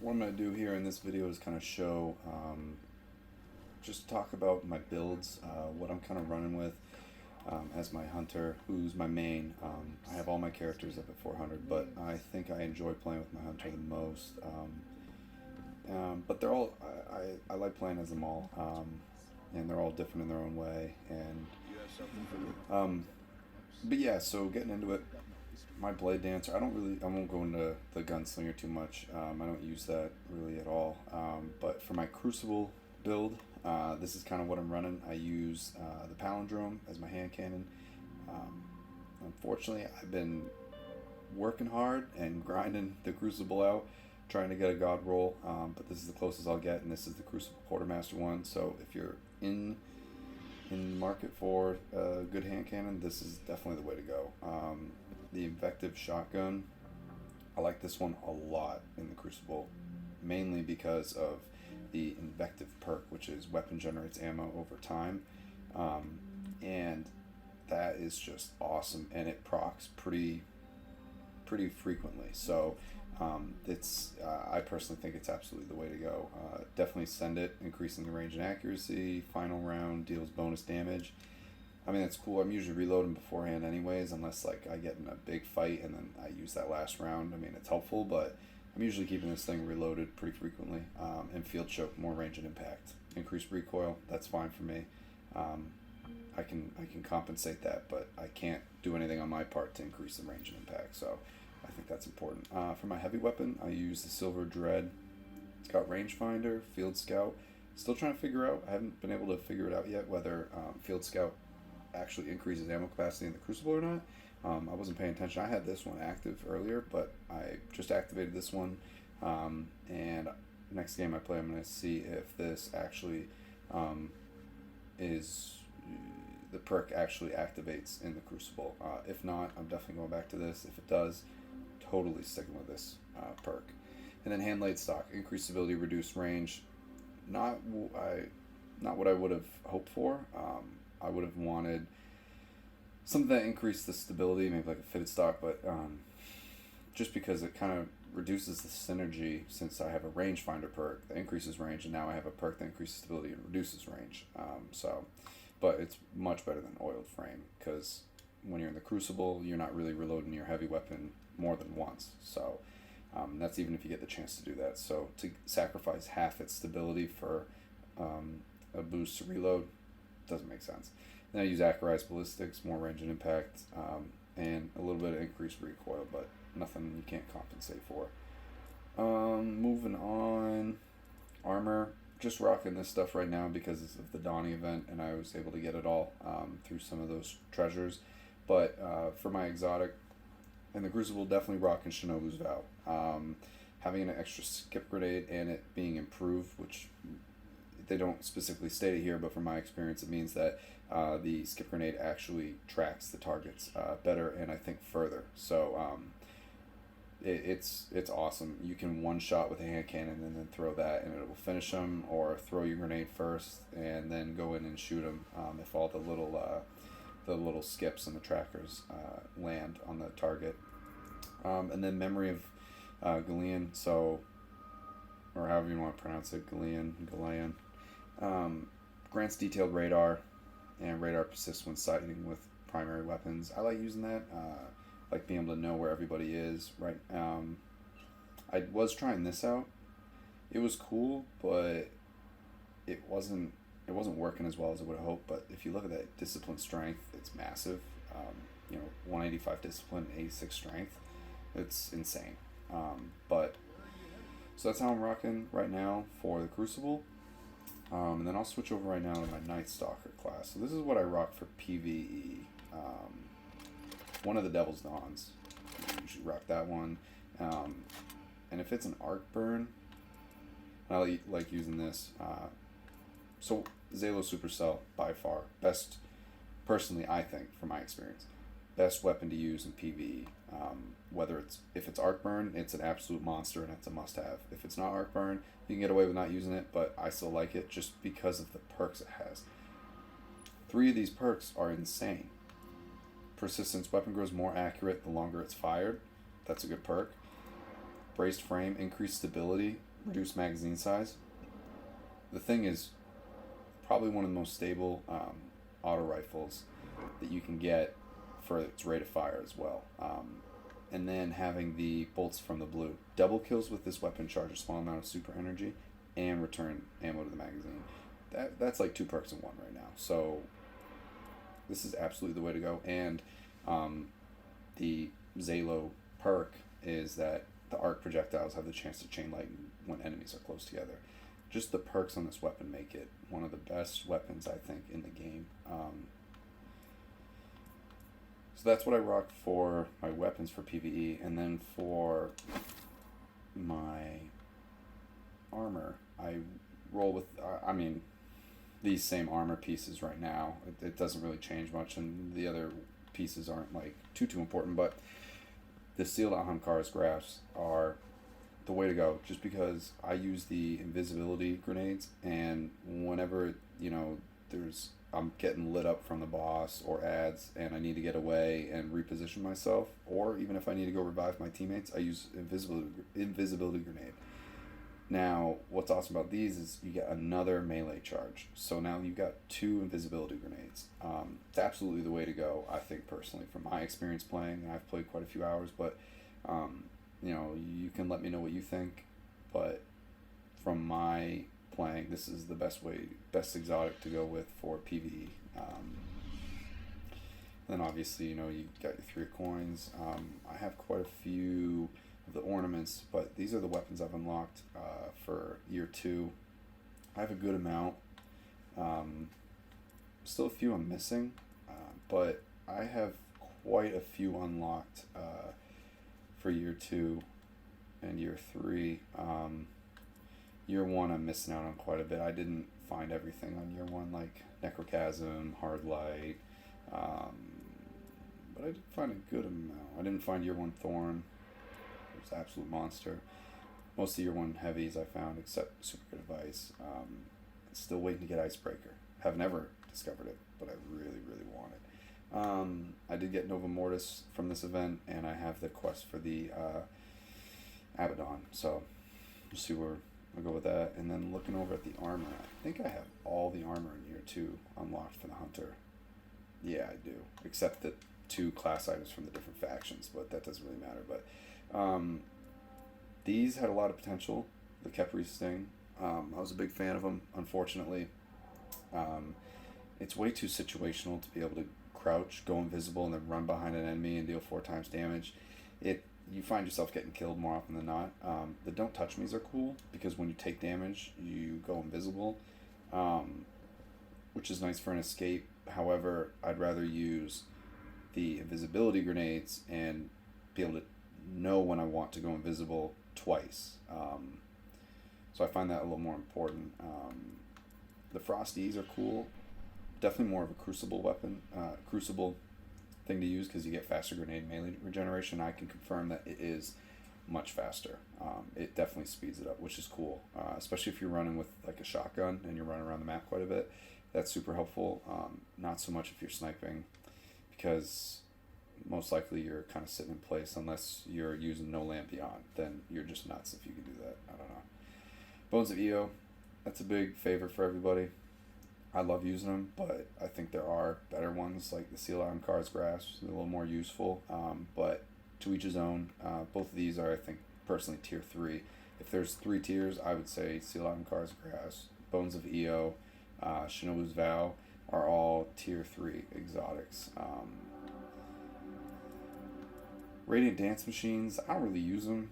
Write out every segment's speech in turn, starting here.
what I'm going to do here in this video is kind of show, just talk about my builds, what I'm kind of running with as my hunter, who's my main. I have all my characters up at 400, but I think I enjoy playing with my hunter the most. But they're all, I like playing as them all, and they're all different in their own way. And but yeah, so getting into it, my blade dancer, I won't go into the gunslinger too much. I don't use that really at all. But for my Crucible build, this is kind of what I'm running. I use the palindrome as my hand cannon. Unfortunately, I've been working hard and grinding the Crucible out, trying to get a god roll, but this is the closest I'll get, and this is the Crucible Quartermaster one. So if you're in the market for a good hand cannon, this is definitely the way to go. The Invective Shotgun, I like this one a lot in the Crucible, mainly because of the Invective perk, which is weapon generates ammo over time, and that is just awesome, and it procs pretty frequently. So I personally think it's absolutely the way to go. Definitely send it, increasing the range and accuracy. Final round deals bonus damage. I mean, it's cool. I'm usually reloading beforehand anyways, unless like I get in a big fight and then I use that last round. I mean, it's helpful, but I'm usually keeping this thing reloaded pretty frequently. And field choke, more range and impact. Increased recoil, that's fine for me. I can compensate that, but I can't do anything on my part to increase the range and impact. So I think that's important. For my heavy weapon, I use the Silver Dread. It's got rangefinder, field scout. Still trying to figure out. I haven't been able to figure it out yet whether field scout actually increases ammo capacity in the Crucible or not. I wasn't paying attention. I had this one active earlier, but I just activated this one, and next game I play, I'm going to see if this actually is the perk actually activates in the Crucible. If not, I'm definitely going back to this. If it does, totally sticking with this perk. And then hand laid stock, increased ability, reduced range. Not what I would have hoped for. I would have wanted something that increased the stability, maybe like a fitted stock, but just because it kind of reduces the synergy, since I have a rangefinder perk that increases range, and now I have a perk that increases stability and reduces range. But it's much better than oiled frame, because when you're in the Crucible, you're not really reloading your heavy weapon more than once. So that's even if you get the chance to do that. So to sacrifice half its stability for a boost to reload doesn't make sense. Then I use Accurized Ballistics, more range and impact, and a little bit of increased recoil, but nothing you can't compensate for. Moving on, armor. Just rocking this stuff right now because of the Donnie event, and I was able to get it all through some of those treasures. But for my exotic, and the Crucible, definitely rocking Shinobu's Vow. Having an extra skip grenade and it being improved, which they don't specifically state it here, but from my experience, it means that the skip grenade actually tracks the targets better and I think further. So it's awesome. You can one shot with a hand cannon and then throw that, and it will finish them, or throw your grenade first and then go in and shoot them if all the little skips and the trackers land on the target. And then Memory of Galean, so, or however you want to pronounce it, Galean. Grants detailed radar, and radar persists when sighting with primary weapons. I like using that. Like being able to know where everybody is. Right. I was trying this out. It was cool, but it wasn't working as well as I would have hoped. But if you look at that discipline strength, it's massive. 185 discipline, 86 strength. It's insane. But so that's how I'm rocking right now for the Crucible. And then I'll switch over right now to my Night Stalker class. So this is what I rock for PvE. One of the Devil's Dawns. You should rock that one. And if it's an arc burn, I like using this. So Zalo Supercell, by far best, personally I think, from my experience, best weapon to use in PvE. If it's arc burn, it's an absolute monster and it's a must-have. If it's not arc burn, you can get away with not using it, but I still like it just because of the perks it has. 3 of these perks are insane. Persistence, weapon grows more accurate the longer it's fired. That's a good perk. Braced frame, increased stability. reduced magazine size. The thing is probably one of the most stable auto rifles that you can get for its rate of fire as well. And then having the bolts from the blue. Double kills with this weapon charge a small amount of super energy and return ammo to the magazine. That's like 2 perks in one right now. So this is absolutely the way to go. And the Zalo perk is that the arc projectiles have the chance to chain lightning when enemies are close together. Just the perks on this weapon make it one of the best weapons, I think, in the game. So that's what I rock for my weapons for PvE. And then for my armor, I roll with, these same armor pieces right now. It doesn't really change much, and the other pieces aren't like too important, but the sealed Ahamkar's graphs are the way to go, just because I use the invisibility grenades, and whenever I'm getting lit up from the boss or ads and I need to get away and reposition myself, or even if I need to go revive my teammates, I use invisibility grenade. Now, what's awesome about these is you get another melee charge. So now you've got 2 invisibility grenades. It's absolutely the way to go, I think, personally, from my experience playing. And I've played quite a few hours, but, you can let me know what you think. But from my playing, this is the best exotic to go with for PvE. Then obviously, you got your 3 coins. I have quite a few of the ornaments, but these are the weapons I've unlocked for year 2. I have a good amount. Still a few I'm missing, but I have quite a few unlocked for year 2 and year 3. Year 1 I'm missing out on quite a bit. I didn't find everything on year 1, like Necrochasm, Hard Light, but I did find a good amount. I didn't find year 1 Thorn. It was absolute monster. Most of year 1 heavies I found, except Super Good Advice. Still waiting to get Icebreaker. Have never discovered it, but I really, really want it. I did get Nova Mortis from this event, and I have the quest for the Abaddon, so we'll see where I'll go with that. And then looking over at the armor, I think I have all the armor in year 2 unlocked for the Hunter. Yeah, I do, except the 2 class items from the different factions, but that doesn't really matter. But these had a lot of potential. The Khepri Sting, I was a big fan of them. Unfortunately, it's way too situational to be able to crouch, go invisible, and then run behind an enemy and deal 4 times damage. You find yourself getting killed more often than not. The Don't Touch Me's are cool, because when you take damage, you go invisible, which is nice for an escape. However, I'd rather use the invisibility grenades and be able to know when I want to go invisible twice. So I find that a little more important. The Frosties are cool. Definitely more of a Crucible weapon, Crucible thing to use, because you get faster grenade melee regeneration. I can confirm that it is much faster. It definitely speeds it up, which is cool, especially if you're running with like a shotgun and you're running around the map quite a bit. That's super helpful. Not so much if you're sniping, because most likely you're kind of sitting in place unless you're using No Lamp Beyond. Then you're just nuts if you can do that. I don't know. Bones of EO, that's a big favorite for everybody. I love using them, but I think there are better ones, like the Seal Arm Car's Grasp, a little more useful, but to each his own. Both of these are, I think, personally tier 3. If there's 3 tiers, I would say Seal Arm Car's Grasp, Bones of EO, Shinobu's Vow are all tier 3 exotics. Radiant Dance Machines, I don't really use them.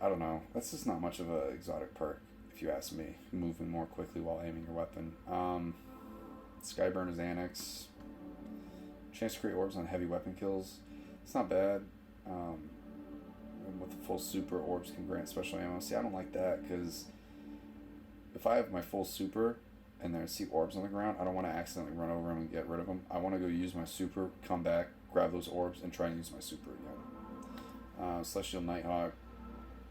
I don't know. That's just not much of an exotic perk, if you ask me. Moving more quickly while aiming your weapon. Skyburner's Annex. Chance to create orbs on heavy weapon kills. It's not bad. And with the full super, orbs can grant special ammo. See, I don't like that, because if I have my full super and then I see orbs on the ground, I don't want to accidentally run over them and get rid of them. I want to go use my super, come back, grab those orbs, and try and use my super again. Celestial Nighthawk,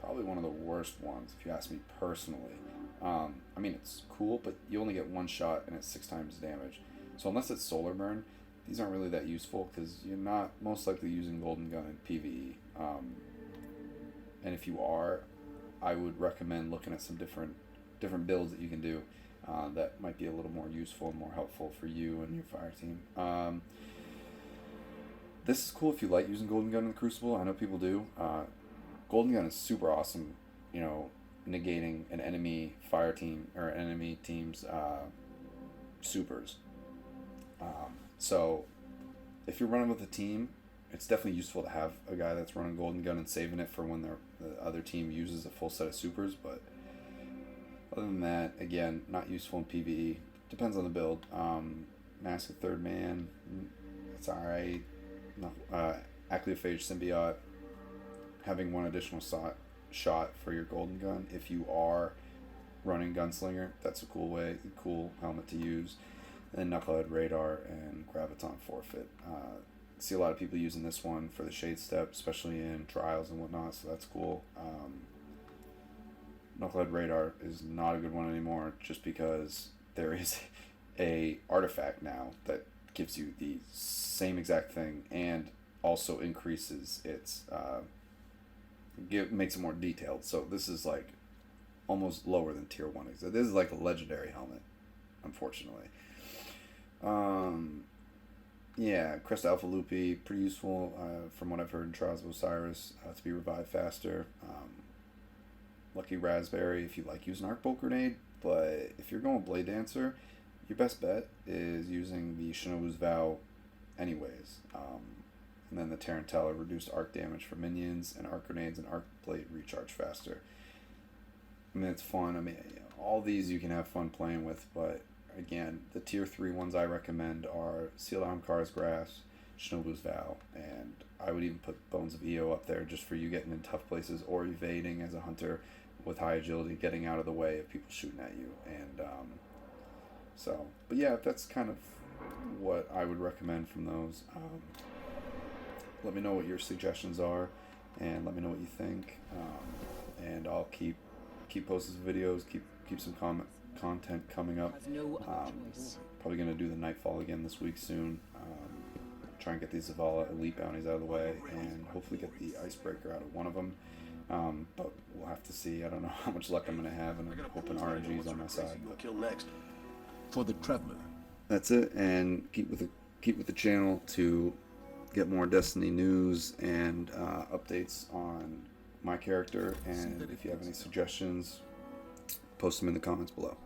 probably one of the worst ones, if you ask me personally. It's cool, but you only get 1 shot and it's 6 times damage. So unless it's Solar Burn, these aren't really that useful, because you're not most likely using Golden Gun in PvE. And if you are, I would recommend looking at some different builds that you can do that might be a little more useful and more helpful for you and your fire team. This is cool if you like using Golden Gun in the Crucible. I know people do. Golden Gun is super awesome, negating an enemy fire team or enemy team's supers. So if you're running with a team, it's definitely useful to have a guy that's running Golden Gun and saving it for when the other team uses a full set of supers. But other than that, again, not useful in PvE. Depends on the build. Mask of Third Man, it's alright. Acleophage Symbiote, having one additional shot for your Golden Gun if you are running Gunslinger, that's a cool helmet to use. And then Knucklehead Radar and Graviton Forfeit. See a lot of people using this one for the Shade Step, especially in trials and whatnot, so that's cool. Knucklehead Radar is not a good one anymore just because there is a artifact now that gives you the same exact thing and also increases its makes it more detailed. So this is like almost lower than tier 1. This is like a legendary helmet, unfortunately. Yeah, Crest Alpha Loopy, pretty useful from what I've heard in Trials of Osiris to be revived faster. Lucky Raspberry if you like using Arc Bolt Grenade, but if you're going Blade Dancer, your best bet is using the Shinobu's Vow anyways. And then the Tarantella, reduced arc damage for minions, and arc grenades and arc blade recharge faster. I mean, it's fun. I mean, all these you can have fun playing with, but again, the tier 3 ones I recommend are Sealed Ahamkar's Grasp, Shinobu's Vow, and I would even put Bones of Io up there just for you getting in tough places or evading as a hunter with high agility, getting out of the way of people shooting at you. And but yeah, that's kind of what I would recommend from those. Let me know what your suggestions are, and let me know what you think. And I'll keep posting videos, keep some content coming up. Probably gonna do the Nightfall again this week soon. Try and get these Zavala Elite bounties out of the way, and hopefully get the Icebreaker out of one of them. But we'll have to see. I don't know how much luck I'm gonna have, and I'm hoping RNG's on my side. Kill next for the Traveler. That's it, and keep with the channel to get more Destiny news and updates on my character. And if you have any suggestions, post them in the comments below.